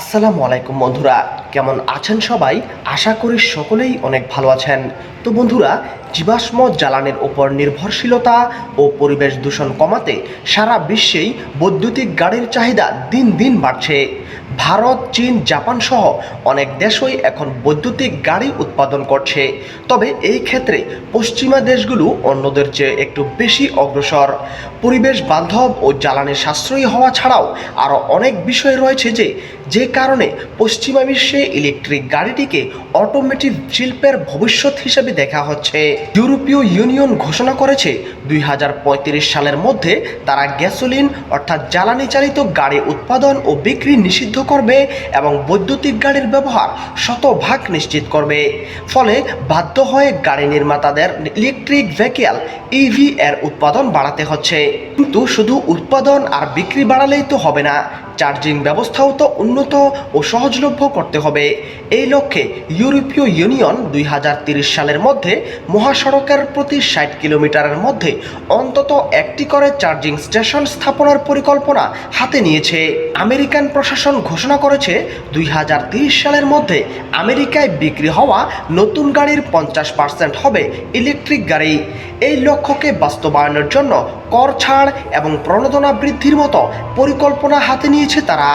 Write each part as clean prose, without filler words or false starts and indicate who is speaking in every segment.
Speaker 1: আসসালামু আলাইকুম বন্ধুরা, কেমন আছেন সবাই? আশা করি সকলেই অনেক ভালো আছেন। তো বন্ধুরা, জীবাশ্ম জ্বালানির উপর নির্ভরশীলতা ও পরিবেশ দূষণ কমাতে সারা বিশ্বেই বৈদ্যুতিক গাড়ির চাহিদা দিন দিন বাড়ছে। ভারত, চীন, জাপান সহ অনেক দেশই এখন বৈদ্যুতিক গাড়ি উৎপাদন করছে। তবে এই ক্ষেত্রে পশ্চিমা দেশগুলো অন্যদের চেয়ে একটু বেশি অগ্রসর। পরিবেশ বান্ধব ও জ্বালানি সাশ্রয়ী হওয়া ছাড়াও আরও অনেক বিষয় রয়েছে যে কারণে পশ্চিমা বিশ্বে ইলেকট্রিক গাড়িটিকে অটোমেটিভ শিল্পের ভবিষ্যৎ হিসেবে দেখা হচ্ছে। ইউরোপীয় ইউনিয়ন ঘোষণা করেছে 2035 সালের মধ্যে তারা গ্যাসোলিন অর্থাৎ জ্বালানি চালিত গাড়ি উৎপাদন ও বিক্রি নিষিদ্ধ করবে এবং বৈদ্যুতিক গাড়ির ব্যবহার শতভাগ নিশ্চিত করবে। ফলে বাধ্য হয়ে গাড়ি নির্মাতাদের ইলেকট্রিক ভেহিক্যাল ইভি এর উৎপাদন বাড়াতে হচ্ছে। কিন্তু শুধু উৎপাদন আর বিক্রি বাড়ালেই তো হবে না, চার্জিং ব্যবস্থাও তো উন্নত ও সহজলভ্য করতে হবে। এই লক্ষ্যে ইউরোপীয় ইউনিয়ন 2030 সালের মধ্যে মহাসড়কের প্রতি 60 কিলোমিটারের মধ্যে অন্তত একটি করে চার্জিং স্টেশন স্থাপনের পরিকল্পনা হাতে নিয়েছে। আমেরিকান প্রশাসন ঘোষণা করেছে 2030 সালের মধ্যে আমেরিকায় বিক্রি হওয়া নতুন গাড়ির 50% হবে ইলেকট্রিক গাড়ি। এই লক্ষ্যকে বাস্তবায়নের জন্য কর ছাড় এবং প্রণোদনা বৃদ্ধির মতো পরিকল্পনা হাতে নিয়েছে তারা।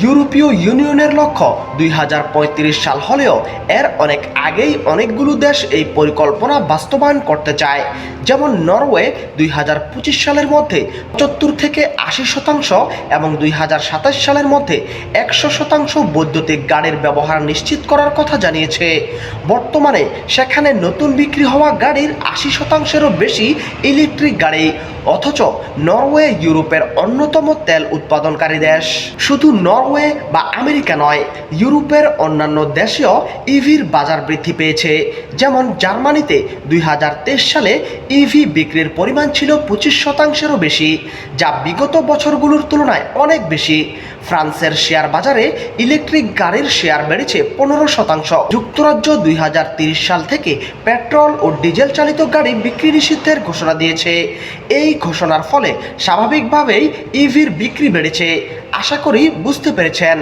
Speaker 1: ইউরোপীয় ইউনিয়নের লক্ষ্য 2035 সাল হলেও এর অনেক আগেই অনেকগুলো দেশ এই পরিকল্পনা বাস্তবায়ন করতে চায়। যেমন নরওয়ে 2025 সালের মধ্যে 75 থেকে 80% এবং 2027 সালের মধ্যে 100% বৈদ্যুতিক গাড়ির ব্যবহার নিশ্চিত করার কথা জানিয়েছে। বর্তমানে সেখানে নতুন বিক্রি হওয়া গাড়ির 80%-এরও বেশি ইলেকট্রিক গাড়ি। অথচ নরওয়ে ইউরোপের অন্যতম তেল উৎপাদনকারী দেশ। শুধু নরওয়ে বা আমেরিকা নয়, ইউরোপের অন্যান্য দেশেও ইভির বাজার বৃদ্ধি পেয়েছে। যেমন জার্মানিতে 2023 সালে ইভি বিক্রির পরিমাণ ছিল 25%-এরও বেশি, যা বিগত বছরগুলোর তুলনায় অনেক বেশি। ফ্রান্সের শেয়ার বাজারে ইলেকট্রিক গাড়ির শেয়ার বেড়েছে 15%। যুক্তরাজ্য 2030 সাল থেকে পেট্রোল ও ডিজেল চালিত গাড়ি বিক্রি নিষিদ্ধের ঘোষণা দিয়েছে। এই ঘোষণার ফলে স্বাভাবিকভাবেই ইভির বিক্রি বেড়েছে। আশা করি বুঝতে পেরেছেন।